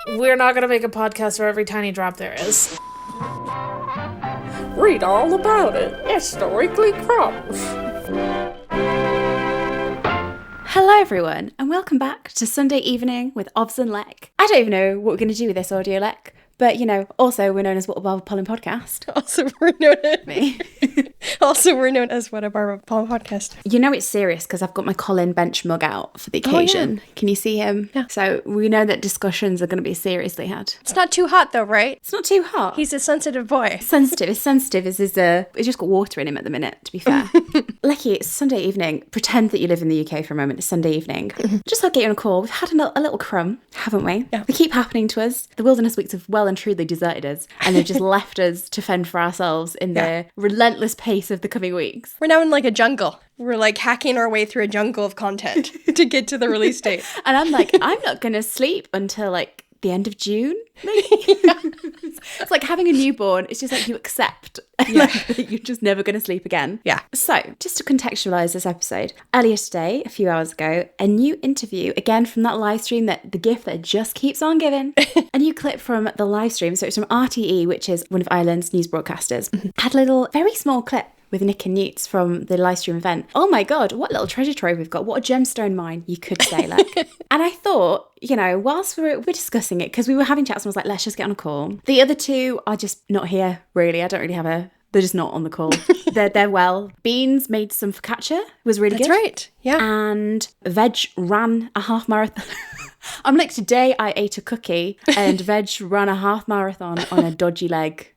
We're not going to make a podcast for every tiny drop there is. Read all about it. Historically Crumbs. Hello everyone, and welcome back to Sunday Evening with Ovs and Lek. I don't even know what we're going to do with this audio, Lek, but also we're known as What a Barb Polin podcast. Also we're known as What a Barb Polin podcast. You know it's serious because I've got my Colin bench mug out for the occasion. Oh, yeah. Can you see him? Yeah. So we know that discussions are going to be seriously had. It's not too hot though, right? It's not too hot. He's a sensitive boy. Sensitive. It's sensitive. He's just got water in him at the minute, to be fair. Lecky, it's Sunday evening. Pretend that you live in the UK for a moment. It's Sunday evening. Just like get you on a call. We've had a little crumb, haven't we? Yeah. They keep happening to us. The wilderness weeks have well and truly deserted us, and they've just left us to fend for ourselves in the relentless pace of the coming weeks. We're now in like a jungle. We're like hacking our way through a jungle of content to get to the release date. And I'm like, I'm not going to sleep until like the end of June. It's like having a newborn. It's just like you accept that you're just never going to sleep again. Yeah. So just to contextualize this episode, earlier today, a few hours ago, a new interview, again from that live stream, that the gift that just keeps on giving, a new clip from the live stream. So it's from RTE, which is one of Ireland's news broadcasters. Had a little, very small clip with Nick and Newts from the live stream event. Oh my God, what little treasure trove we've got. What a gemstone mine, you could say. And I thought, whilst we're discussing it, because we were having chats and I was like, let's just get on a call. The other two are just not here, really. I don't really have they're just not on the call. They're well. Beans made some focaccia. It was really good. That's right. Yeah. And Veg ran a half marathon. I'm like, today I ate a cookie and Veg ran a half marathon on a dodgy leg.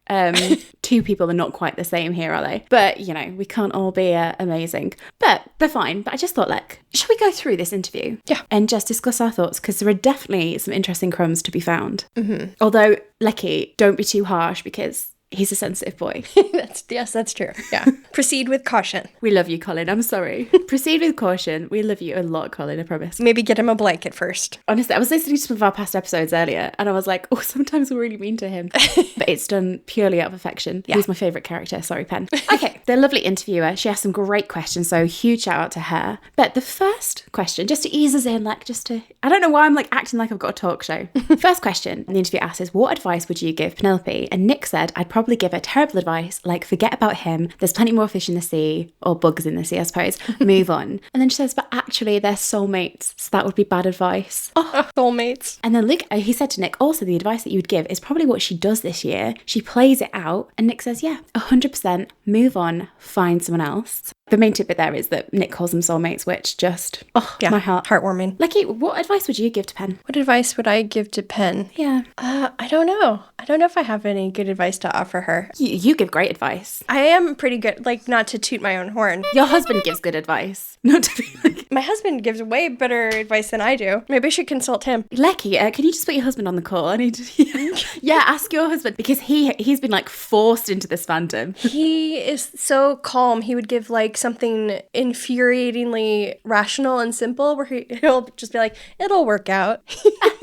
Two people are not quite the same here, are they? But, we can't all be amazing. But they're fine. But I just thought, shall we go through this interview? Yeah. And just discuss our thoughts? Because there are definitely some interesting crumbs to be found. Mm-hmm. Although, Lecky, don't be too harsh because he's a sensitive boy. That's true. Yeah. Proceed with caution. We love you, Colin. I'm sorry. Proceed with caution. We love you a lot, Colin, I promise. Maybe get him a blanket first. Honestly, I was listening to some of our past episodes earlier and I was like, oh, sometimes we're really mean to him. But it's done purely out of affection. Yeah. He's my favourite character. Sorry, Pen. Okay. The lovely interviewer. She asked some great questions, so huge shout out to her. But the first question, just to ease us in, I don't know why I'm acting like I've got a talk show. First question the interviewer asked is, what advice would you give Penelope? And Nick said, I'd probably give her terrible advice, like forget about him, there's plenty more fish in the sea, or bugs in the sea, I suppose, move on. And then she says, but actually they're soulmates, so that would be bad advice. Oh, soulmates. And then Luke, he said to Nick, also the advice that you would give is probably what she does this year. She plays it out, and Nick says, yeah, 100%, move on, find someone else. The main tidbit there is that Nick calls them soulmates, which just, my heart. Heartwarming. Lecky, what advice would you give to Pen? What advice would I give to Pen? Yeah. I don't know. I don't know if I have any good advice to offer her. You give great advice. I am pretty good, not to toot my own horn. Your husband gives good advice. Not to be My husband gives way better advice than I do. Maybe I should consult him. Lecky, can you just put your husband on the call? I need to... Yeah, ask your husband, because he's been forced into this fandom. He is so calm. He would give something infuriatingly rational and simple where he'll just be like, it'll work out.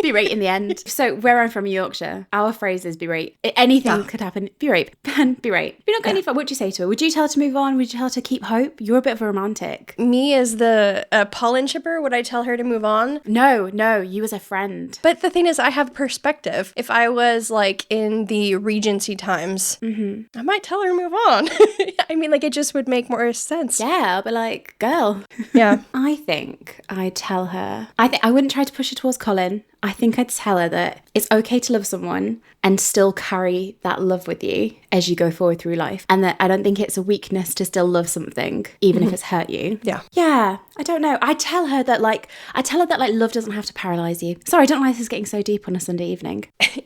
Be right in the end. So where I'm from, Yorkshire, our phrase is be right. Anything could happen. Be right. Ben, be right. If you're not going any fun, what'd you say to her? Would you tell her to move on? Would you tell her to keep hope? You're a bit of a romantic. Me as the Polin shipper, would I tell her to move on? No, you as a friend. But the thing is, I have perspective. If I was in the Regency times, I might tell her to move on. I mean, it just would make more sense. Yeah, I'll be like, girl. Yeah. I think I'd tell her. I wouldn't try to push her towards Colin. I think I'd tell her that it's okay to love someone and still carry that love with you as you go forward through life. And that I don't think it's a weakness to still love something, even if it's hurt you. Yeah. Yeah. I don't know. I tell her that love doesn't have to paralyze you. Sorry, I don't know why this is getting so deep on a Sunday evening.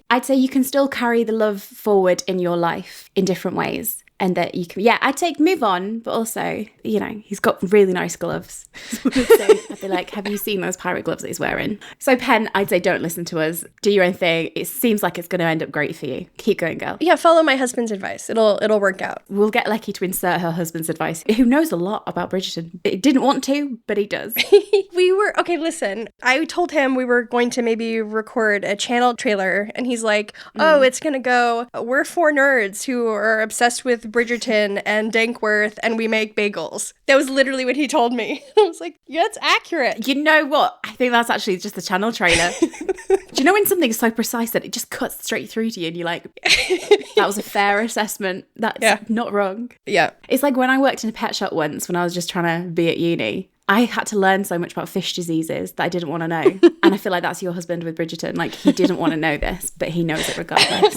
I'd say you can still carry the love forward in your life in different ways. And that you can, I'd take move on, but also, he's got really nice gloves. I'd be like, have you seen those pirate gloves that he's wearing? So Pen, I'd say don't listen to us. Do your own thing. It seems like it's going to end up great for you. Keep going, girl. Yeah, follow my husband's advice. It'll work out. We'll get Lecky to insert her husband's advice, who knows a lot about Bridgerton. He didn't want to, but he does. Okay, listen. I told him we were going to maybe record a channel trailer, and he's like, it's going to go, we're four nerds who are obsessed with with Bridgerton and Dankworth and we make bagels. That was literally what he told me. I was like, yeah, that's accurate. You know what? I think that's actually just the channel trailer. Do you know when something's so precise that it just cuts straight through to you and you're like, that was a fair assessment. That's not wrong. Yeah. It's like when I worked in a pet shop once when I was just trying to be at uni. I had to learn so much about fish diseases that I didn't want to know. And I feel like that's your husband with Bridgerton. Like, he didn't want to know this, but he knows it regardless.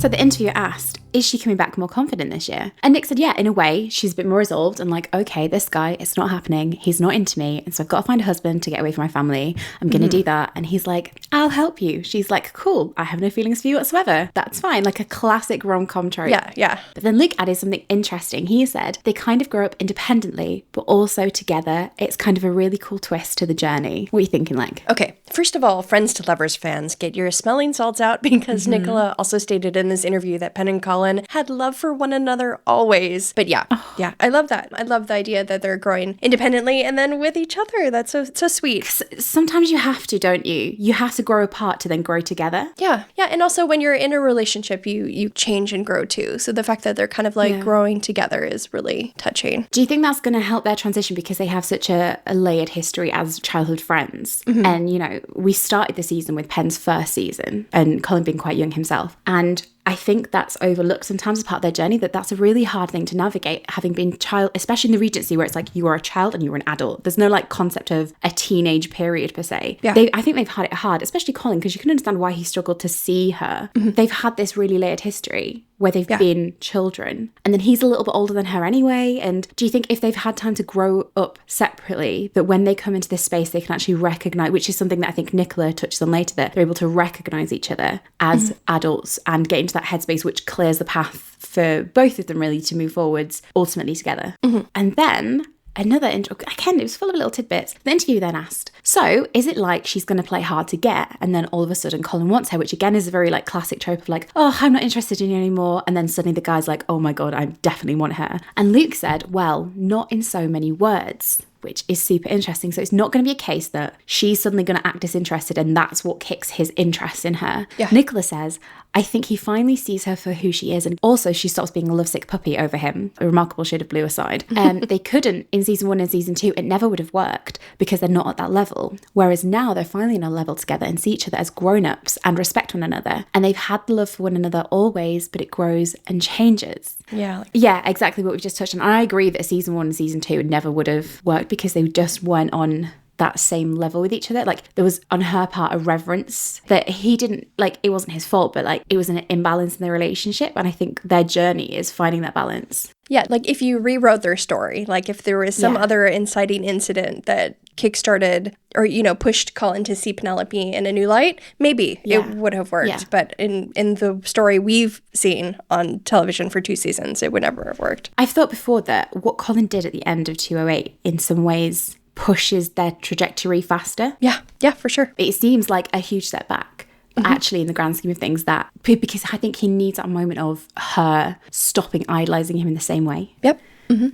So the interviewer asked, is she coming back more confident this year? And Nick said, yeah, in a way, she's a bit more resolved and like, okay, this guy, it's not happening. He's not into me. And so I've got to find a husband to get away from my family. I'm going to do that. And he's like, I'll help you. She's like, cool. I have no feelings for you whatsoever. That's fine. Like a classic rom-com trope. Yeah. But then Luke added something interesting. He said they kind of grow up independently, but also together. It's kind of a really cool twist to the journey. What are you thinking, like? Okay, first of all, Friends to Lovers fans, get your smelling salts out because Nicola also stated in this interview that Penn and Colin had love for one another always. But yeah, I love that. I love the idea that they're growing independently and then with each other. That's so sweet. Sometimes you have to, don't you? You have to grow apart to then grow together. Yeah. And also when you're in a relationship, you change and grow too. So the fact that they're kind of like growing together is really touching. Do you think that's going to help their transition because they have such a layered history as childhood friends? And, you know, we started the season with Penn's first season and Colin being quite young himself. And I think that's overlooked sometimes as part of their journey, that's a really hard thing to navigate, having been child, especially in the Regency where it's like you are a child and you are an adult. There's no like concept of a teenage period per se. Yeah. I think they've had it hard, especially Colin, because you can understand why he struggled to see her. They've had this really layered history where they've been children. And then he's a little bit older than her anyway. And do you think if they've had time to grow up separately, that when they come into this space, they can actually recognise, which is something that I think Nicola touches on later, that they're able to recognise each other as adults and get into that headspace, which clears the path for both of them really to move forwards ultimately together. And then another again, it was full of little tidbits. The interview then asked, so is it like she's going to play hard to get and then all of a sudden Colin wants her, which again is a very like classic trope of like, oh, I'm not interested in you anymore, and then suddenly the guy's like, oh my god, I definitely want her. And Luke said, well, not in so many words, which is super interesting. So it's not going to be a case that she's suddenly going to act disinterested and that's what kicks his interest in her. Nicola says, I think he finally sees her for who she is, and also she stops being a lovesick puppy over him, a remarkable shade of blue aside. They couldn't in season 1 and season 2, it never would have worked because they're not at that level. Whereas now they're finally on a level together and see each other as grown-ups and respect one another. And they've had the love for one another always, but it grows and changes. Yeah, exactly what we've just touched on. I agree that season 1 and season 2 never would have worked because they just weren't on that same level with each other. Like there was on her part a reverence that he didn't, like it wasn't his fault, but like it was an imbalance in their relationship, and I think their journey is finding that balance. Yeah, like if you rewrote their story, like if there was some other inciting incident that kickstarted or, you know, pushed Colin to see Penelope in a new light, maybe it would have worked. Yeah. But in the story we've seen on television for 2 seasons, it would never have worked. I've thought before that what Colin did at the end of 208 in some ways pushes their trajectory faster. Yeah, for sure. It seems like a huge step back. But actually, in the grand scheme of things, that because I think he needs that moment of her stopping idolizing him in the same way. Yep.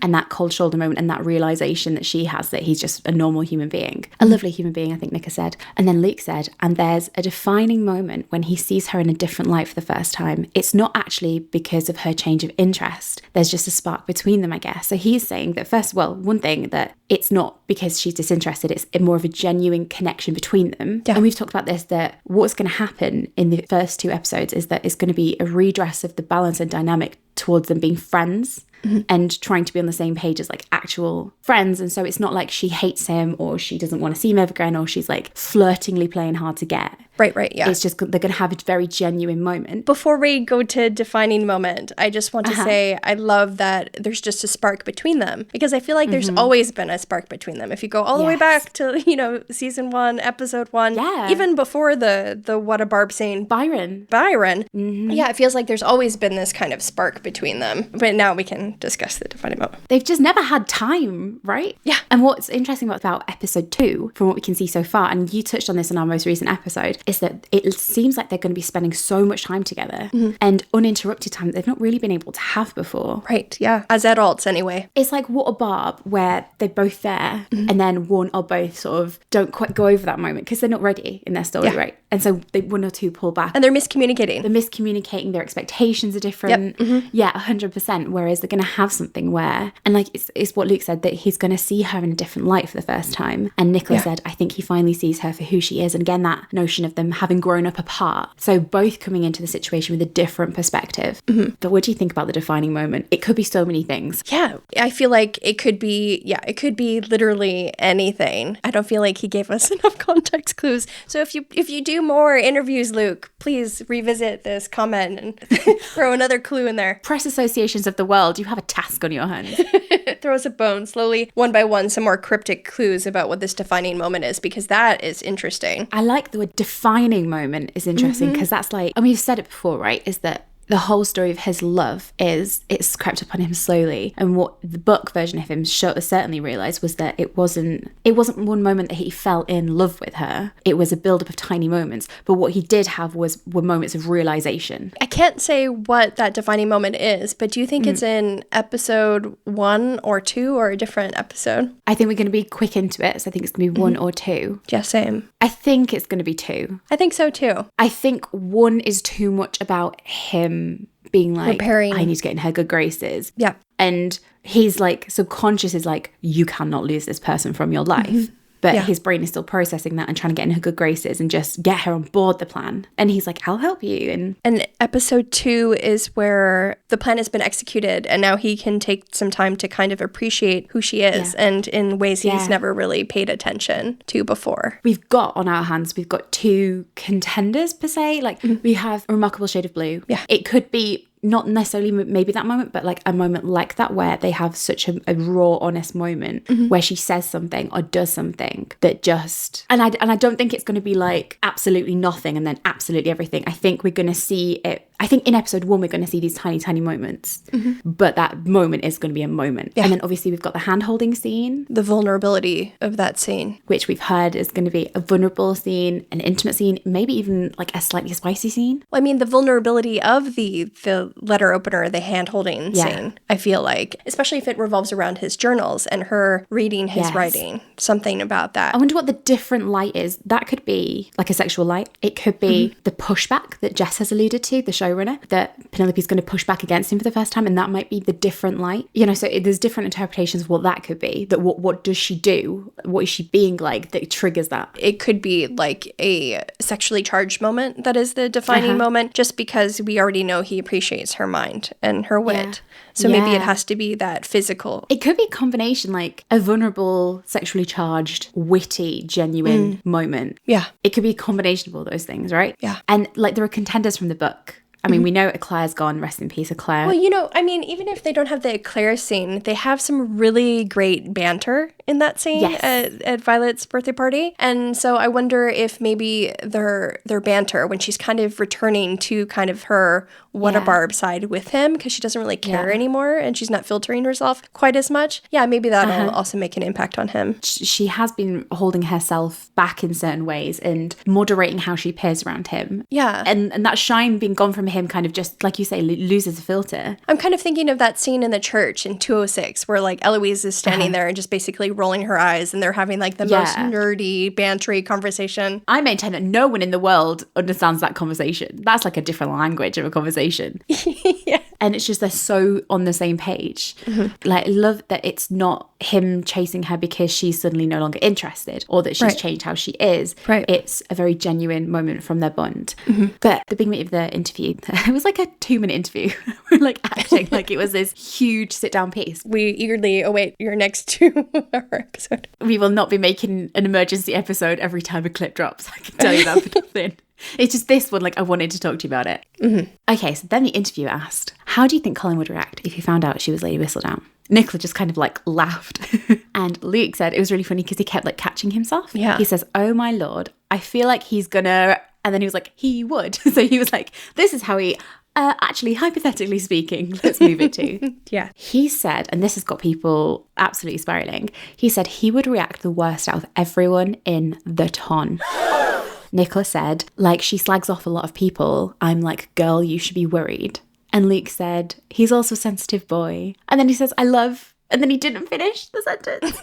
And that cold shoulder moment and that realization that she has that he's just a normal human being, a lovely human being, I think Nika said. And then Luke said, and there's a defining moment when he sees her in a different light for the first time. It's not actually because of her change of interest. There's just a spark between them, I guess. So he's saying that first, well, one thing, that it's not because she's disinterested, it's more of a genuine connection between them. Yeah. And we've talked about this, that what's going to happen in the first 2 episodes is that it's going to be a redress of the balance and dynamic towards them being friends. And trying to be on the same page as like actual friends. And so it's not like she hates him or she doesn't want to see him ever again or she's like flirtingly playing hard to get. Right, yeah. It's just they're going to have a very genuine moment. Before we go to defining moment, I just want to say I love that there's just a spark between them, because I feel like there's always been a spark between them. If you go all the way back to, you know, season 1, episode 1, even before the what a Barb saying Byron. Yeah, it feels like there's always been this kind of spark between them. But now we can discuss the defining moment. They've just never had time, right? Yeah. And what's interesting about episode 2, from what we can see so far, and you touched on this in our most recent episode, is that it seems like they're going to be spending so much time together and uninterrupted time that they've not really been able to have before. Right, yeah. As adults, anyway. It's like What a Barb, where they're both there and then one or both sort of don't quite go over that moment because they're not ready in their story, right? And so they one or two pull back. And they're miscommunicating. Their expectations are different. Yeah, 100%. Whereas they're going to have something where, and like it's what Luke said, that he's going to see her in a different light for the first time. And Nicola said, I think he finally sees her for who she is. And again, that notion of them having grown up apart. So both coming into the situation with a different perspective. But what do you think about the defining moment? It could be so many things. Yeah, I feel like it could be literally anything. I don't feel like he gave us enough context clues. So if you do more interviews, Luke, please revisit this comment and throw another clue in there. Press associations of the world, you have a task on your hands. Throw us a bone, slowly, one by one, some more cryptic clues about what this defining moment is, because that is interesting. I like the word defining moment is interesting, because that's like, and we've said it before, right, is that the whole story of his love is it's crept upon him slowly. And what the book version of him certainly realised was that it wasn't one moment that he fell in love with her. It was a build-up of tiny moments. But what he did have were moments of realisation. I can't say what that defining moment is, but do you think it's in episode 1 or 2 or a different episode? I think we're going to be quick into it, so I think it's going to be 1 or 2. Yeah, same. I think it's going to be 2. I think so too. I think 1 is too much about him being like, repairing. I need to get in her good graces. Yeah. And he's like, subconscious is like, you cannot lose this person from your life. But his brain is still processing that and trying to get in her good graces and just get her on board the plan. And he's like, I'll help you. And episode 2 is where the plan has been executed and now he can take some time to kind of appreciate who she is and in ways he's never really paid attention to before. We've got on our hands, we've got 2 contenders per se. Like we have A Remarkable Shade of Blue. Yeah. It could be not necessarily maybe that moment, but like a moment like that where they have such a raw, honest moment where she says something or does something that just, and I don't think it's going to be like absolutely nothing and then absolutely everything. I think we're going to see it. I think in episode 1 we're going to see these tiny, tiny moments, but that moment is going to be a moment. Yeah. And then obviously we've got the hand-holding scene. The vulnerability of that scene. Which we've heard is going to be a vulnerable scene, an intimate scene, maybe even like a slightly spicy scene. Well, I mean, the vulnerability of the letter opener, the hand-holding scene, I feel like, especially if it revolves around his journals and her reading his writing, something about that. I wonder what the different light is. That could be like a sexual light. It could be the pushback that Jess has alluded to, the showrunner, that Penelope's going to push back against him for the first time, and that might be the different light. You know, so there's different interpretations of what that could be. That what does she do? What is she being like that triggers that? It could be like a sexually charged moment that is the defining moment, just because we already know he appreciates her mind and her wit. So maybe it has to be that physical. It could be a combination, like a vulnerable, sexually charged, witty, genuine moment. Yeah. It could be a combination of all those things, right? Yeah. And like there are contenders from the book. I mean, we know Eclair's gone, rest in peace, Eclair. Well, you know, I mean, even if they don't have the Eclair scene, they have some really great banter in that scene at Violet's birthday party. And so I wonder if maybe their banter, when she's kind of returning to kind of her what a Barb side with him, because she doesn't really care anymore and she's not filtering herself quite as much. Yeah, maybe that'll also make an impact on him. She has been holding herself back in certain ways and moderating how she appears around him. Yeah. And that shine being gone from him kind of just, like you say, loses a filter. I'm kind of thinking of that scene in the church in 206 where like Eloise is standing there and just basically rolling her eyes and they're having like the most nerdy, bantery conversation. I maintain that no one in the world understands that conversation. That's like a different language of a conversation. And it's just they're so on the same page. Like, I love that it's not him chasing her because she's suddenly no longer interested or that she's changed how she is. It's a very genuine moment from their bond. But the big meat of the interview, it was like a 2-minute interview. We're like acting like it was this huge sit-down piece. We eagerly await your next 2-hour episode. We will not be making an emergency episode every time a clip drops. I can tell you that for nothing. It's just this one, like, I wanted to talk to you about it. Okay, so then the interviewer asked, how do you think Colin would react if he found out she was Lady Whistledown? Nicola just kind of like laughed. And Luke said it was really funny because he kept like catching himself. He says, oh my lord, I feel like he's gonna, and then he was like, he would. So he was like, this is how he, actually, hypothetically speaking, let's move it to. He said, and this has got people absolutely spiraling, he said he would react the worst out of everyone in the ton. Nicola said, like, she slags off a lot of people. I'm like, girl, you should be worried. And Luke said, he's also a sensitive boy. And then he says, I love And then he didn't finish the sentence.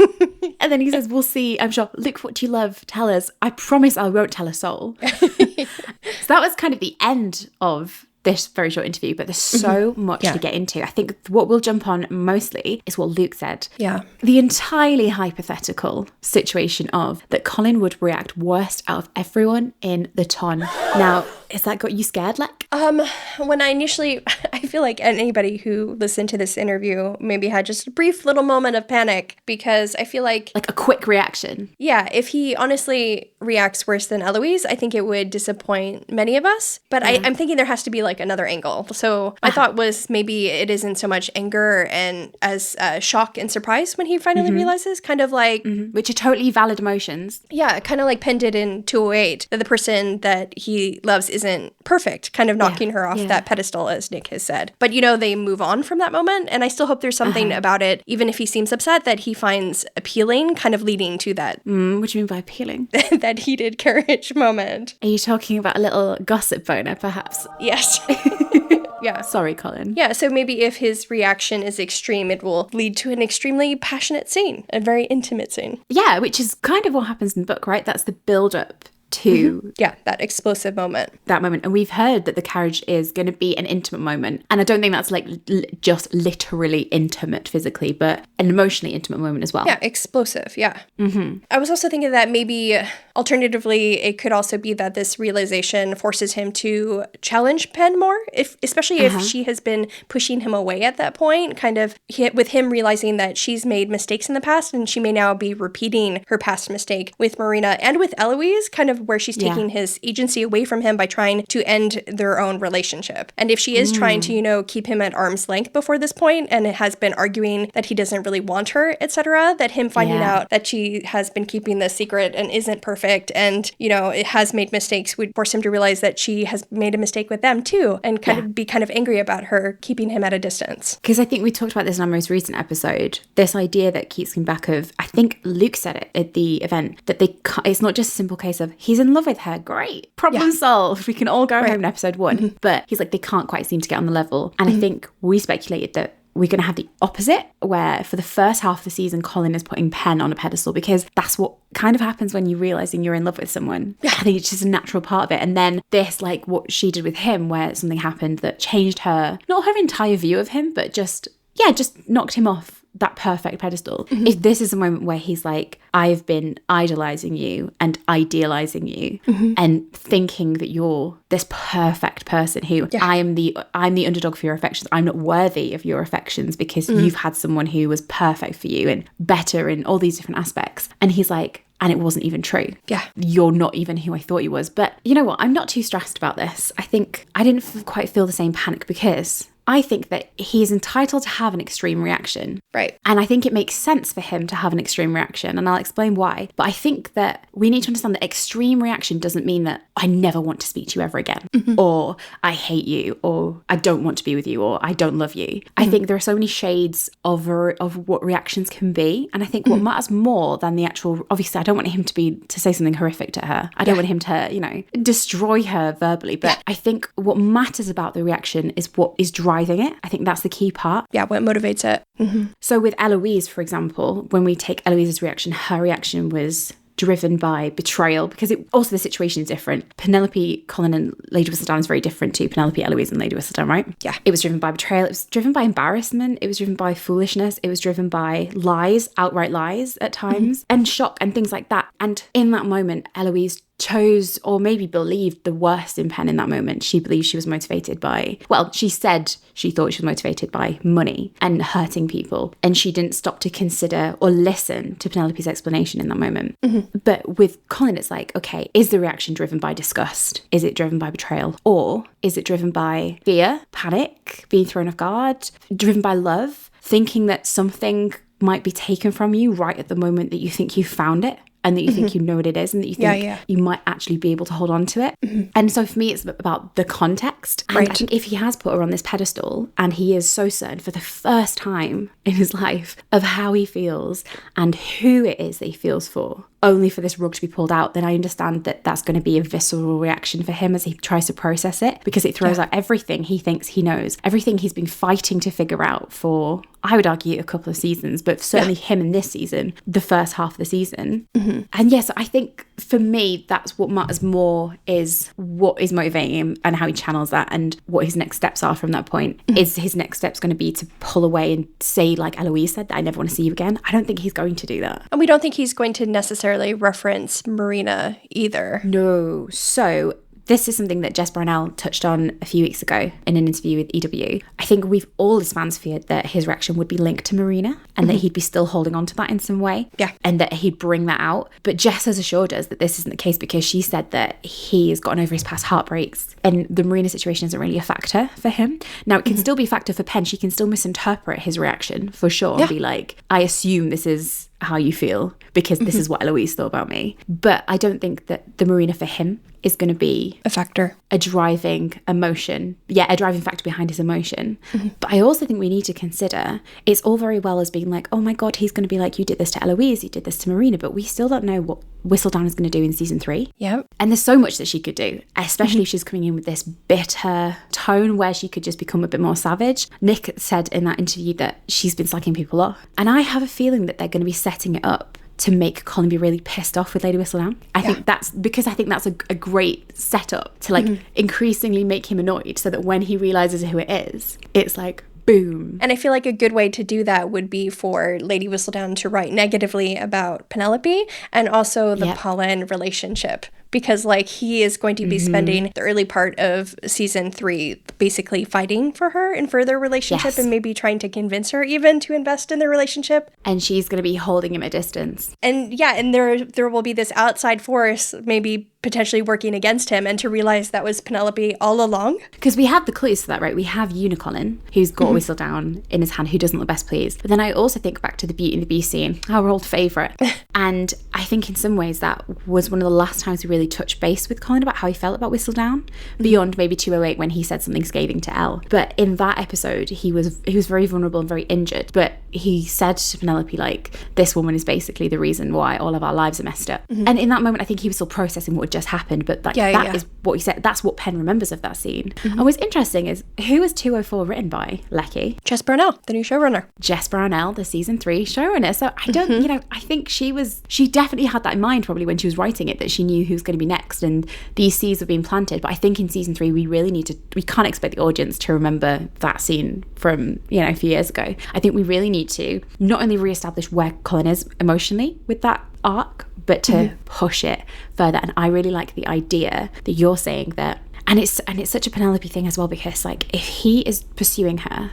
And then he says, we'll see. I'm sure. Look, what you love. Tell us. I promise I won't tell a soul. So that was kind of the end of this very short interview, but there's so much to get into. I think what we'll jump on mostly is what Luke said. Yeah. The entirely hypothetical situation of that Colin would react worst out of everyone in the ton. Now, has that got you scared, Leck? When I initially, I feel like anybody who listened to this interview maybe had just a brief little moment of panic, because I feel like a quick reaction. Yeah, if he honestly reacts worse than Eloise, I think it would disappoint many of us. But I'm thinking there has to be like another angle. So my thought was maybe it isn't so much anger and as shock and surprise when he finally realizes, kind of like... Which are totally valid emotions. Yeah, kind of like Penn did in 208, that the person that he loves isn't perfect, kind of knocking her off that pedestal, as Nick has said. But, you know, they move on from that moment, and I still hope there's something about it, even if he seems upset, that he finds appealing, kind of leading to that. What do you mean by appealing? That heated courage moment. Are you talking about a little gossip boner, perhaps? Yes. Yeah. Sorry, Colin. Yeah, so maybe if his reaction is extreme, it will lead to an extremely passionate scene, a very intimate scene. Yeah, which is kind of what happens in the book, right? That's the build-up to that explosive moment. That moment. And we've heard that the carriage is going to be an intimate moment. And I don't think that's like just literally intimate physically, but an emotionally intimate moment as well. Yeah, explosive. Yeah. I was also thinking that maybe alternatively, it could also be that this realization forces him to challenge Penn more, especially if she has been pushing him away at that point, kind of with him realizing that she's made mistakes in the past and she may now be repeating her past mistake with Marina and with Eloise, kind of where she's taking his agency away from him by trying to end their own relationship. And if she is trying to, you know, keep him at arm's length before this point and has been arguing that he doesn't really want her, etc., that him finding out that she has been keeping this secret and isn't perfect and, you know, it has made mistakes would force him to realize that she has made a mistake with them too and be kind of angry about her keeping him at a distance. Because I think we talked about this in our most recent episode, this idea that keeps coming back of, I think Luke said it at the event, that it's not just a simple case of he's in love with her, great, problem solved, we can all go home in episode 1. But he's like, they can't quite seem to get on the level. And I think we speculated that we're going to have the opposite, where for the first half of the season, Colin is putting Penn on a pedestal, because that's what kind of happens when you're realizing you're in love with someone. I think it's just a natural part of it. And then this, like what she did with him, where something happened that changed her, not her entire view of him, but just knocked him off that perfect pedestal. If this is a moment where he's like, I've been idolizing you and idealizing you and thinking that you're this perfect person who I'm the underdog for your affections. I'm not worthy of your affections because you've had someone who was perfect for you and better in all these different aspects. And he's like, and it wasn't even true. Yeah. You're not even who I thought you was. But you know what? I'm not too stressed about this. I think I didn't quite feel the same panic because I think that he's entitled to have an extreme reaction. Right. And I think it makes sense for him to have an extreme reaction, and I'll explain why. But I think that we need to understand that extreme reaction doesn't mean that I never want to speak to you ever again, or I hate you, or I don't want to be with you, or I don't love you. I think there are so many shades of what reactions can be. And I think what matters more than the actual, obviously I don't want him to say something horrific to her. I don't want him to, you know, destroy her verbally. But I think what matters about the reaction is what is driving it. I think that's the key part. Yeah, what motivates it. So with Eloise, for example, when we take Eloise's reaction, her reaction was driven by betrayal, because also the situation is different. Penelope, Colin and Lady Whistledown is very different to Penelope, Eloise and Lady Whistledown, right? Yeah. It was driven by betrayal. It was driven by embarrassment. It was driven by foolishness. It was driven by lies, outright lies at times, and shock and things like that. And in that moment, Eloise chose, or maybe believed, the worst in Penn in that moment. She believed she was motivated by, well, she said she thought she was motivated by money and hurting people. And she didn't stop to consider or listen to Penelope's explanation in that moment. But with Colin, it's like, okay, is the reaction driven by disgust? Is it driven by betrayal? Or is it driven by fear, panic, being thrown off guard, driven by love, thinking that something might be taken from you right at the moment that you think you found it? And that you think you know what it is, and that you think you might actually be able to hold on to it. And so for me, it's about the context. And I think if he has put her on this pedestal, and he is so certain for the first time in his life of how he feels and who it is that he feels for, only for this rug to be pulled out, then I understand that that's going to be a visceral reaction for him as he tries to process it, because it throws out everything he thinks he knows, everything he's been fighting to figure out for, I would argue, a couple of seasons, but certainly him in this season, the first half of the season. And yes, I think for me, that's what matters more, is what is motivating him and how he channels that, and what his next steps are from that point. Is his next steps going to be to pull away and say, like Eloise said, that I never want to see you again? I don't think he's going to do that. And we don't think he's going to necessarily reference Marina either. No. So this is something that Jess Brownell touched on a few weeks ago in an interview with EW. I think we've all as fans feared that his reaction would be linked to Marina, and that he'd be still holding on to that in some way. Yeah. And that he'd bring that out. But Jess has assured us that this isn't the case, because she said that he has gotten over his past heartbreaks and the Marina situation isn't really a factor for him. Now, it can still be a factor for Pen. She can still misinterpret his reaction for sure and be like, I assume this is how you feel because this is what Eloise thought about me. But I don't think that the Marina for him is going to be a factor, a driving emotion. Yeah, a driving factor behind his emotion. But I also think we need to consider, it's all very well as being like, oh my God, he's going to be like, you did this to Eloise, you did this to Marina, but we still don't know what Whistledown is going to do in season 3. Yeah. And there's so much that she could do, especially if she's coming in with this bitter tone where she could just become a bit more savage. Nick said in that interview that she's been slacking people off. And I have a feeling that they're going to be setting it up to make Colin be really pissed off with Lady Whistledown. I think that's a great setup to like increasingly make him annoyed, so that when he realizes who it is, it's like, boom. And I feel like a good way to do that would be for Lady Whistledown to write negatively about Penelope and also the Polin relationship. Because, like, he is going to be spending the early part of season 3 basically fighting for her and for their relationship, and maybe trying to convince her even to invest in their relationship. And she's going to be holding him at distance. And and there will be this outside force maybe potentially working against him, and to realize that was Penelope all along. Because we have the clues to that, right? We have Colin, who's got Whistledown in his hand, who doesn't look best pleased. But then I also think back to the Beauty and the Beast scene, our old favourite. And I think in some ways that was one of the last times we really touched base with Colin about how he felt about Whistledown, beyond maybe 208 when he said something scathing to Elle. But in that episode, he was very vulnerable and very injured. But he said to Penelope, like, this woman is basically the reason why all of our lives are messed up. And in that moment, I think he was still processing what had just happened. But like, that is what he said. That's what Penn remembers of that scene. And what's interesting is, who was 204 written by, Lecky? Jess Brownell, the new showrunner. Jess Brownell, the season 3 showrunner. So I don't, I think she definitely had that in mind probably when she was writing it, that she knew who was going to be next and these seeds were being planted. But I think in season 3, we can't expect the audience to remember that scene from, a few years ago. I think we really need to not only reestablish where Colin is emotionally with that arc, but to push it further. And I really like the idea that you're saying that, and it's such a Penelope thing as well, because like, if he is pursuing her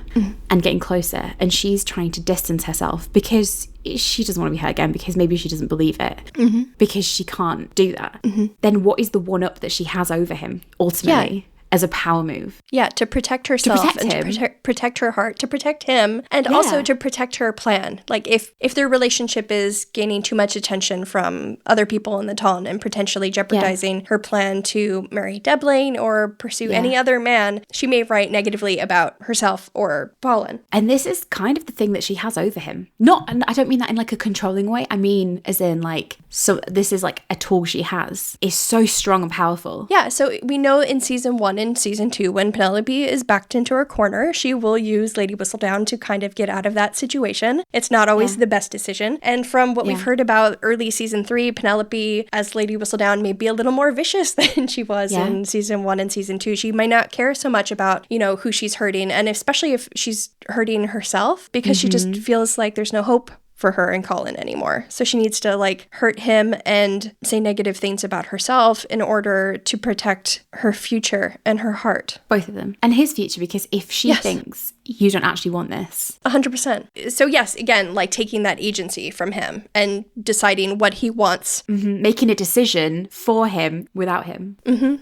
and getting closer, and she's trying to distance herself because she doesn't want to be hurt again, because maybe she doesn't believe it, because she can't do that, then what is the one up that she has over him ultimately? As a power move. Yeah, to protect herself, to protect her heart, to protect him, and also to protect her plan. Like, if their relationship is gaining too much attention from other people in the town and potentially jeopardizing her plan to marry Deblane or pursue any other man, she may write negatively about herself or Polin. And this is kind of the thing that she has over him. And I don't mean that in like a controlling way. I mean as in like, so this is like a tool she has. It's so strong and powerful. Yeah, so we know in season 1 and season 2, when Penelope is backed into her corner, she will use Lady Whistledown to kind of get out of that situation. It's not always the best decision. And from what we've heard about early season 3, Penelope as Lady Whistledown may be a little more vicious than she was in season 1 and season 2. She might not care so much about, who she's hurting, and especially if she's hurting herself, because she just feels like there's no hope for her and Colin anymore. So she needs to like hurt him and say negative things about herself in order to protect her future and her heart. Both of them. And his future, because if she thinks you don't actually want this. 100%. So yes, again, like taking that agency from him and deciding what he wants. Making a decision for him without him.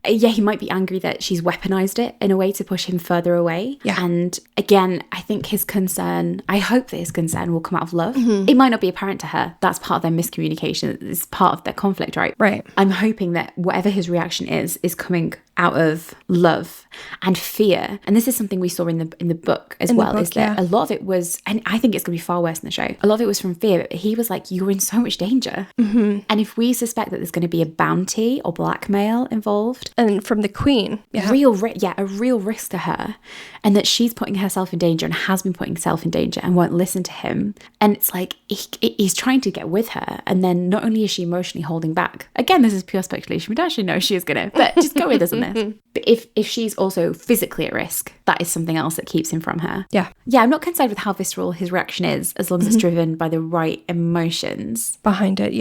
Yeah, he might be angry that she's weaponized it in a way to push him further away. Yeah. And again, I think I hope that his concern will come out of love. It might not be apparent to her. That's part of their miscommunication. It's part of their conflict, right? Right. I'm hoping that whatever his reaction is coming out of love and fear. And this is something we saw in the book as well, is that a lot of it was, and I think it's going to be far worse in the show, a lot of it was from fear. But he was like, you're in so much danger. And if we suspect that there's going to be a bounty or blackmail involved. And from the queen. A real risk to her. And that she's putting herself in danger and has been putting herself in danger and won't listen to him. And it's like, he's trying to get with her. And then not only is she emotionally holding back. Again, this is pure speculation. We don't actually know she is going to, but just go with us on this. But if she's also physically at risk, that is something else that keeps him from her. Yeah, I'm not concerned with how visceral his reaction is, as long as it's driven by the right emotions behind it.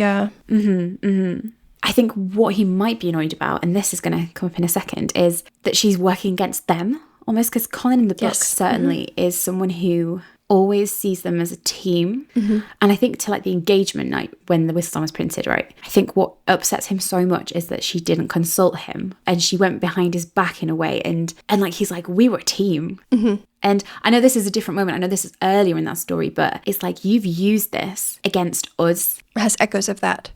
I think what he might be annoyed about, and this is going to come up in a second, is that she's working against them almost, because Colin in the book certainly is someone who always sees them as a team. And I think to like the engagement night when the Whistledown was printed, right, I think what upsets him so much is that she didn't consult him and she went behind his back in a way, and like he's like, we were a team. And I know this is a different moment, I know this is earlier in that story, but it's like, you've used this against us. It has echoes of that.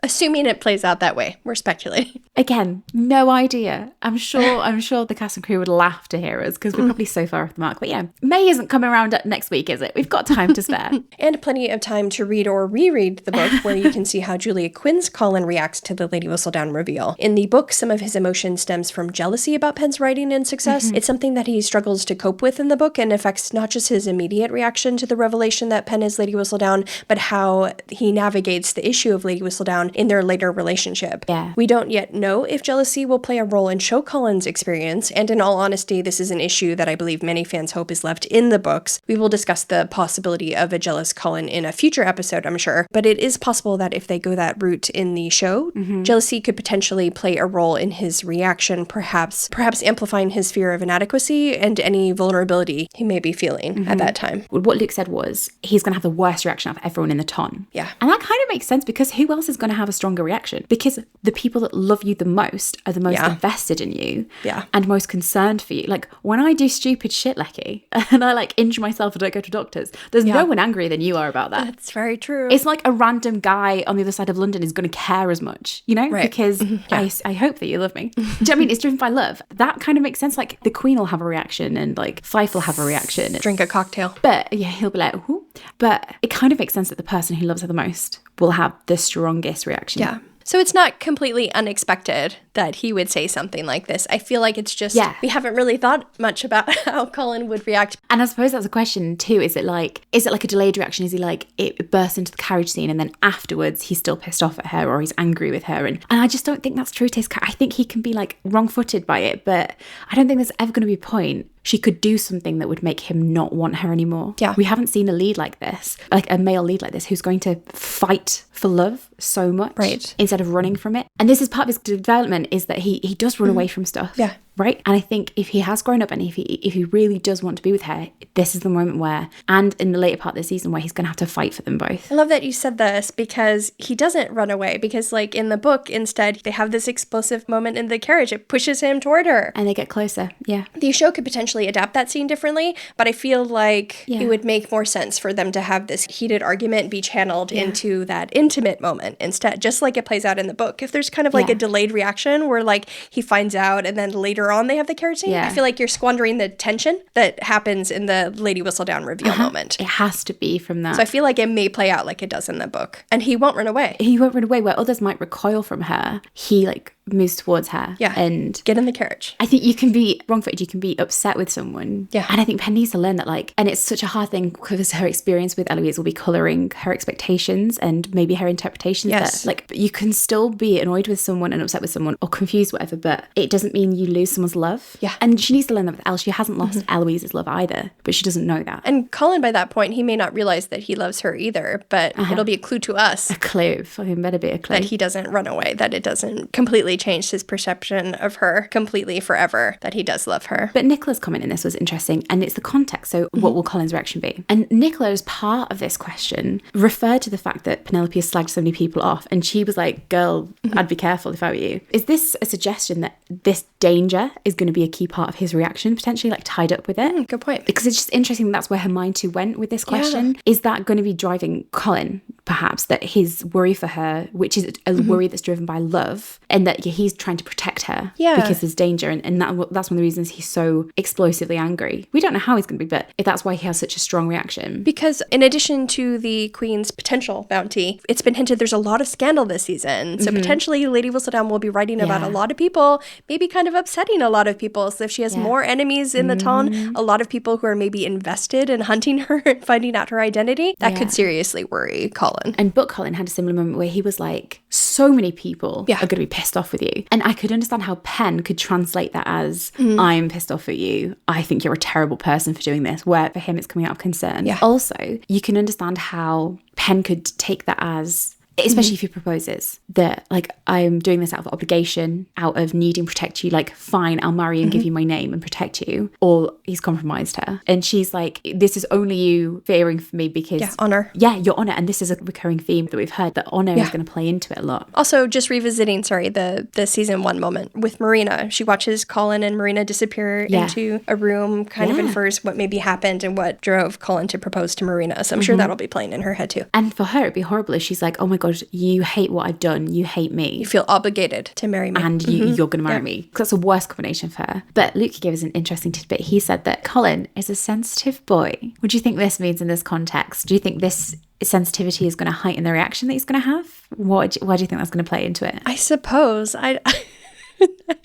Assuming it plays out that way. We're speculating. Again, no idea. I'm sure the cast and crew would laugh to hear us, because we're probably so far off the mark. But yeah, May isn't coming around next week, is it? We've got time to spare. And plenty of time to read or reread the book, where you can see how Julia Quinn's Colin reacts to the Lady Whistledown reveal. In the book, some of his emotion stems from jealousy about Pen's writing and success. It's something that he struggles to cope with in the book, and affects not just his immediate reaction to the revelation that Pen is Lady Whistledown, but how he navigates the issue of Lady Whistledown in their later relationship. We don't yet know if jealousy will play a role in Show Colin's experience, and in all honesty, this is an issue that I believe many fans hope is left in the books. We will discuss the possibility of a jealous Colin in a future episode, I'm sure, but it is possible that if they go that route in the show, jealousy could potentially play a role in his reaction, perhaps amplifying his fear of inadequacy and any vulnerability he may be feeling at that time. What Luke said was, he's going to have the worst reaction out of everyone in the ton. And that kind of makes sense, because who else is going to have a stronger reaction? Because the people that love you the most are the most invested in you and most concerned for you. Like, when I do stupid shit, Lecky, and I like injure myself and don't go to doctors, there's no one angrier than you are about that. That's very true. It's like a random guy on the other side of London is going to care as much, you know? Because I hope that you love me. Do you know what I mean? It's driven by love. That kind of makes sense. Like, the Queen will have a reaction, and like Fife will have a reaction. Drink a cocktail. But yeah, he'll be like, ooh. But it kind of makes sense that the person who loves her the most will have the strongest reaction. So it's not completely unexpected that he would say something like this. I feel like it's just, we haven't really thought much about how Colin would react. And I suppose that's a question too. Is it like a delayed reaction? Is he like, it bursts into the carriage scene and then afterwards he's still pissed off at her, or he's angry with her? And I just don't think that's true to his character. I think he can be like wrong-footed by it, but I don't think there's ever going to be a point she could do something that would make him not want her anymore. We haven't seen a lead like this, like a male lead like this, who's going to fight for love so much instead of running from it. And this is part of his development, is that he does run away from stuff. Right? And I think if he has grown up and if he really does want to be with her, this is the moment where, and in the later part of the season, where he's going to have to fight for them both. I love that you said this, because he doesn't run away, because like in the book, instead, they have this explosive moment in the carriage. It pushes him toward her. And they get closer. The show could potentially adapt that scene differently, but I feel like it would make more sense for them to have this heated argument be channeled into that intimate moment instead, just like it plays out in the book. If there's kind of like a delayed reaction where like he finds out and then later on they have the carriage scene, I feel like you're squandering the tension that happens in the Lady Whistledown reveal moment. It has to be from that. So I feel like it may play out like it does in the book. And he won't run away. He won't run away. Where others might recoil from her, he like moves towards her and get in the carriage. I think you can be wrong-footed, you can be upset with someone. And I think Pen needs to learn that, like, and it's such a hard thing because her experience with Eloise will be colouring her expectations and maybe her interpretations. That, like, you can still be annoyed with someone and upset with someone or confused, whatever, but it doesn't mean you lose someone's love. And she needs to learn that with Elle. She hasn't lost Eloise's love either, but she doesn't know that. And Colin, by that point, he may not realize that he loves her either, but it'll be a clue to us. A clue. Fucking better be a clue. That he doesn't run away, that it doesn't completely really changed his perception of her completely forever, that he does love her. But Nicola's comment in this was interesting, and it's the context. So what will Colin's reaction be? And Nicola, as part of this question, referred to the fact that Penelope has slagged so many people off, and she was like, girl, I'd be careful if I were you. Is this a suggestion that this danger is going to be a key part of his reaction, potentially like tied up with it? Good point. Because it's just interesting that's where her mind too went with this question. Yeah. Is that going to be driving Colin, perhaps, that his worry for her, which is a worry that's driven by love, and that he's trying to protect her because there's danger, and that's one of the reasons he's so explosively angry. We don't know how he's going to be, but that's why he has such a strong reaction. Because in addition to the Queen's potential bounty, it's been hinted there's a lot of scandal this season. So potentially Lady Whistledown will be writing about a lot of people, maybe kind of upsetting a lot of people. So if she has more enemies in the town, a lot of people who are maybe invested in hunting her and finding out her identity, that could seriously worry Colin. And Book Colin had a similar moment where he was like, so many people are going to be pissed off with you. And I could understand how Pen could translate that as, I'm pissed off at you. I think you're a terrible person for doing this, where for him it's coming out of concern. Yeah. Also, you can understand how Pen could take that as, especially if he proposes, that like, I'm doing this out of obligation, out of needing to protect you, like, fine, I'll marry you and give you my name and protect you. Or he's compromised her, and she's like, this is only you fearing for me because honor. Your honor. And this is a recurring theme that we've heard, that honor is going to play into it a lot. Also, just revisiting the season 1 moment with Marina. She watches Colin and Marina disappear into a room, kind of infers what maybe happened and what drove Colin to propose to Marina. So I'm sure that'll be playing in her head too. And for her, it'd be horrible if she's like, oh my God, you hate what I've done, you hate me, you feel obligated to marry me, and you're gonna marry me. That's a worse combination for her. But Luke gave us an interesting tidbit. He said that Colin is a sensitive boy. What do you think this means in this context? Do you think this sensitivity is going to heighten the reaction that he's going to have? Why do you think that's going to play into it? I suppose I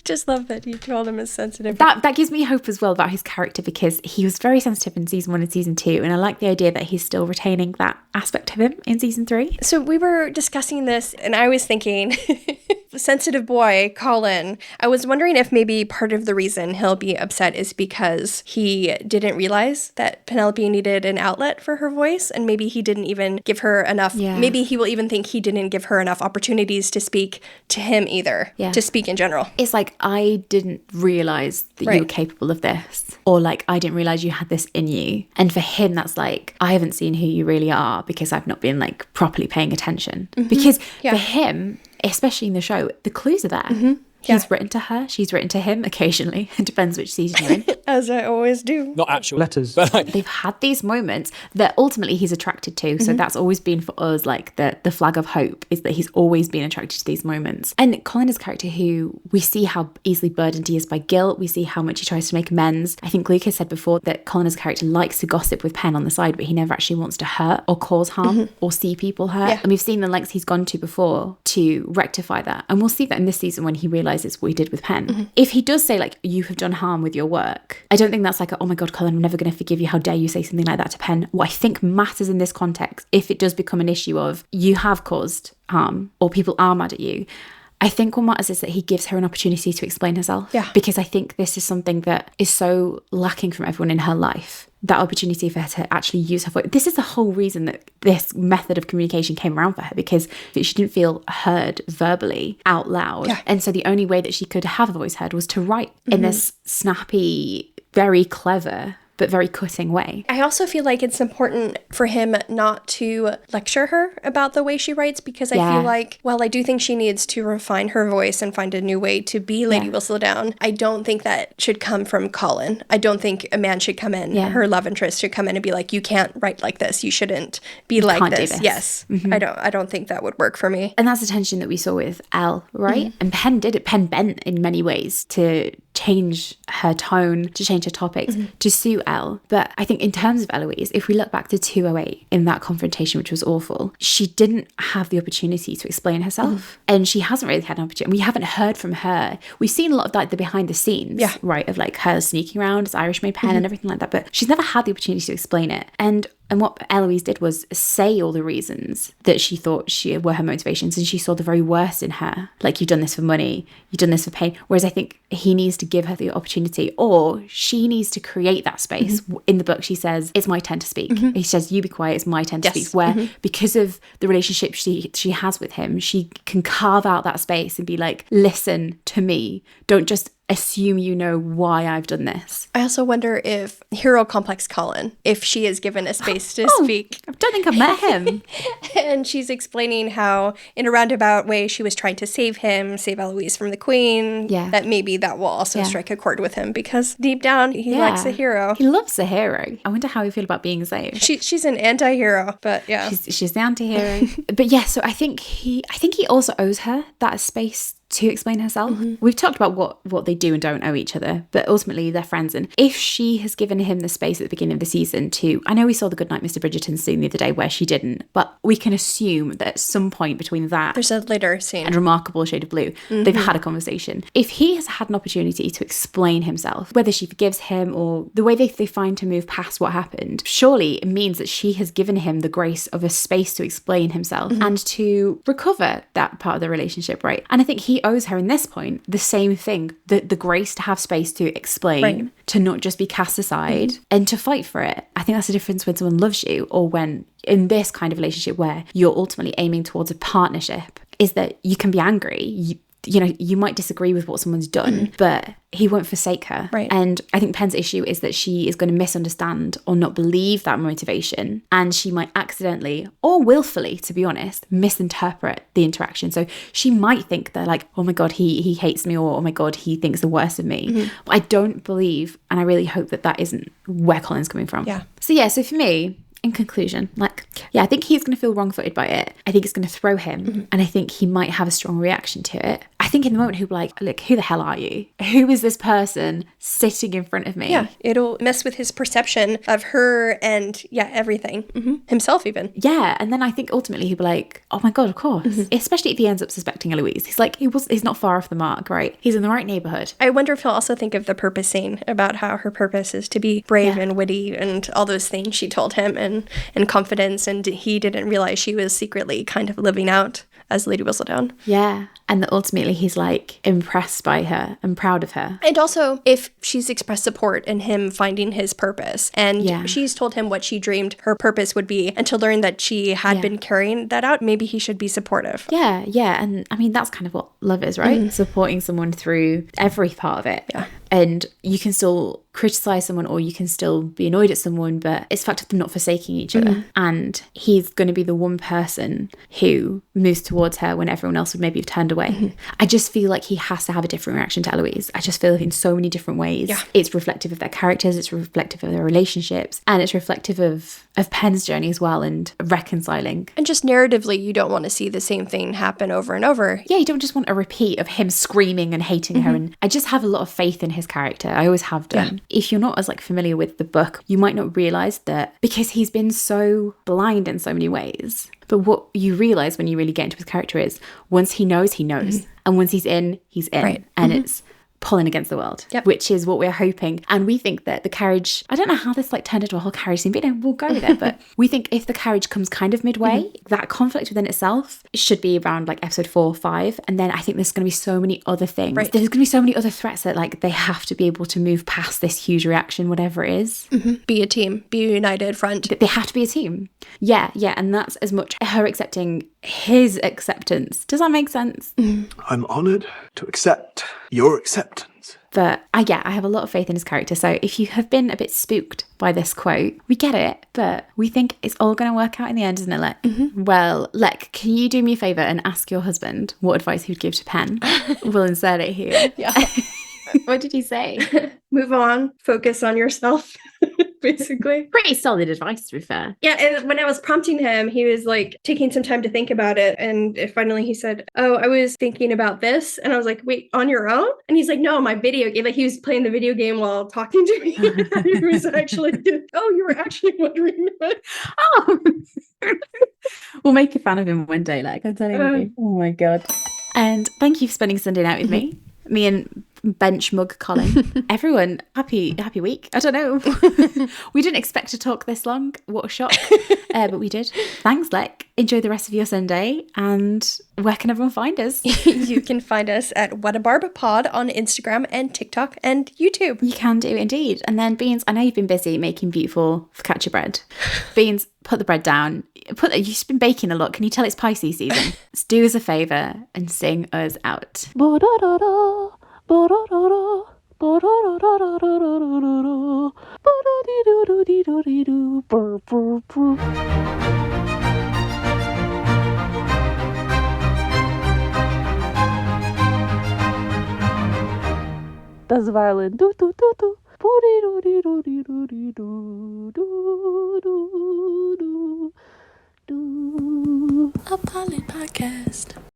just love that you called him as sensitive. That gives me hope as well about his character, because he was very sensitive in season 1 and season 2, and I like the idea that he's still retaining that aspect of him in season 3. So we were discussing this, and I was thinking, sensitive boy, Colin, I was wondering if maybe part of the reason he'll be upset is because he didn't realize that Penelope needed an outlet for her voice, and maybe he didn't even give her enough, maybe he will even think he didn't give her enough opportunities to speak to him either, to speak in general. It's like, I didn't realize that you were capable of this, or like, I didn't realize you had this in you. And for him, that's like, I haven't seen who you really are because I've not been like properly paying attention. Because for him, especially in the show, the clues are there. He's written to her, she's written to him occasionally. It depends which season you're in. As I always do. Not actual letters, but like, they've had these moments that ultimately he's attracted to. So that's always been for us like the flag of hope, is that he's always been attracted to these moments. And Colin is a character who we see how easily burdened he is by guilt. We see how much he tries to make amends. I think Luke has said before that Colin as a character likes to gossip with Pen on the side, but he never actually wants to hurt or cause harm or see people hurt. And we've seen the lengths he's gone to before to rectify that. And we'll see that in this season when he realises what he did with Pen. If he does say like, you have done harm with your work, I don't think that's like, oh my God, Colin, I'm never going to forgive you. How dare you say something like that to Pen? What I think matters in this context, if it does become an issue of you have caused harm or people are mad at you, I think what matters is that he gives her an opportunity to explain herself. Yeah. Because I think this is something that is so lacking from everyone in her life. That opportunity for her to actually use her voice. This is the whole reason that this method of communication came around for her, because she didn't feel heard verbally out loud. And so the only way that she could have a voice heard was to write in this snappy, very clever, but very cutting way. I also feel like it's important for him not to lecture her about the way she writes, because I feel like, while I do think she needs to refine her voice and find a new way to be Lady Whistledown, I don't think that should come from Colin. I don't think a man should come in, her love interest should come in and be like, you can't write like this, you shouldn't be like this. Yes. I don't think that would work for me. And that's the tension that we saw with Elle, right? And Pen did it. Pen bent in many ways to change her tone, to change her topics, to suit Elle. But I think in terms of Eloise, if we look back to 208 in that confrontation, which was awful, she didn't have the opportunity to explain herself. And she hasn't really had an opportunity. We haven't heard from her. We've seen a lot of like the behind the scenes, right, of like her sneaking around as Irish maid Pen and everything like that. But she's never had the opportunity to explain it. And And what Eloise did was say all the reasons that she thought were her motivations, and she saw the very worst in her. Like, you've done this for money, you've done this for pain. Whereas I think he needs to give her the opportunity, or she needs to create that space. In the book, she says, it's my turn to speak. He says, you be quiet, it's my turn to speak. Where because of the relationship she has with him, she can carve out that space and be like, listen to me. Don't just assume you know why I've done this. I also wonder if hero complex Colin, if she is given a space to speak. I don't think I've met him. And she's explaining how in a roundabout way she was trying to save him, save Eloise from the queen. Yeah. That maybe that will also strike a chord with him, because deep down he likes a hero. He loves a hero. I wonder how he feel about being saved. She's an anti-hero, but yeah. She's the anti-hero. But yeah, so I think he also owes her that space to explain herself. We've talked about what they do and don't owe each other, but ultimately they're friends. And if she has given him the space at the beginning of the season to, I know we saw the Goodnight Mr. Bridgerton scene the other day where she didn't, but we can assume that at some point between that there's a later scene and Remarkable Shade of Blue, they've had a conversation. If he has had an opportunity to explain himself, whether she forgives him or the way they find to move past what happened, surely it means that she has given him the grace of a space to explain himself and to recover that part of the relationship, right? And I think he owes her in this point the same thing, the grace to have space to explain, to not just be cast aside and to fight for it. I think that's the difference when someone loves you, or when in this kind of relationship where you're ultimately aiming towards a partnership, is that you can be angry. You know, you might disagree with what someone's done, but he won't forsake her. Right. And I think Pen's issue is that she is going to misunderstand or not believe that motivation. And she might accidentally or willfully, to be honest, misinterpret the interaction. So she might think that like, oh my God, he hates me, or oh my God, he thinks the worst of me. But I don't believe, and I really hope that isn't where Colin's coming from. Yeah. So for me, in conclusion, I think he's going to feel wrong-footed by it. I think it's going to throw him, and I think he might have a strong reaction to it. I think in the moment he'll be like, look, who the hell are you? Who is this person sitting in front of me? Yeah, it'll mess with his perception of her and, everything. Himself even. Yeah, and then I think ultimately he'll be like, oh my God, of course. Especially if he ends up suspecting Eloise. He's like, he's not far off the mark, right? He's in the right neighborhood. I wonder if he'll also think of the purpose scene about how her purpose is to be brave and witty and all those things she told him, and confidence, and he didn't realize she was secretly kind of living out as Lady Whistledown. Yeah. And that ultimately he's like impressed by her and proud of her. And also if she's expressed support in him finding his purpose, and she's told him what she dreamed her purpose would be, and to learn that she had been carrying that out, maybe he should be supportive. Yeah. And I mean, that's kind of what love is, right? Supporting someone through every part of it. Yeah. And you can still criticize someone, or you can still be annoyed at someone, but it's the fact of them not forsaking each other. And he's going to be the one person who moves towards her when everyone else would maybe have turned away. I just feel like he has to have a different reaction to Eloise. I just feel like in so many different ways. Yeah. It's reflective of their characters, it's reflective of their relationships, and it's reflective of Pen's journey as well, and reconciling. And just narratively, you don't want to see the same thing happen over and over. Yeah, you don't just want a repeat of him screaming and hating her. And I just have a lot of faith in his character. I always have done. If you're not as familiar with the book, you might not realize that, because he's been so blind in so many ways. But what you realize when you really get into his character is once he knows, he knows. And once he's in, he's in. Right. And it's Polin against the world, which is what we're hoping. And we think that the carriage, I don't know how this turned into a whole carriage scene, but we'll go there. But we think if the carriage comes kind of midway, that conflict within itself should be around episode 4 or 5. And then I think there's going to be so many other things. Right. There's going to be so many other threats that they have to be able to move past this huge reaction, whatever it is. Be a team, be a united front. They have to be a team. Yeah. And that's as much her accepting his acceptance. Does that make sense? I'm honoured to accept your acceptance. But I have a lot of faith in his character. So if you have been a bit spooked by this quote, we get it, but we think it's all going to work out in the end, isn't it, Lek? Well, Lek, can you do me a favour and ask your husband what advice he would give to Pen? We'll insert it here. Yeah. What did he say? Move on. Focus on yourself. Basically. Pretty solid advice, to be fair. Yeah, and when I was prompting him, he was taking some time to think about it, and finally he said, oh, I was thinking about this, and I was like, wait, on your own? And he's like, no, my video game. He was playing the video game while talking to me. He was actually, oh, you were actually wondering about it. Oh. We'll make a fan of him one day, I'm telling you. Oh my God. And thank you for spending Sunday night with me. Me and bench mug Colin. Everyone, happy week. I don't know. We didn't expect to talk this long. What a shock. But we did. Thanks, Lek. Enjoy the rest of your Sunday. And where can everyone find us? You can find us at WhatABarbPod on Instagram and TikTok and YouTube. You can do indeed. And then Beans, I know you've been busy making beautiful focaccia bread. Beans, put the bread down. You've been baking a lot. Can you tell it's Pisces season? Let's do us a favour and sing us out. That's violin. Do do do do. A Polin podcast.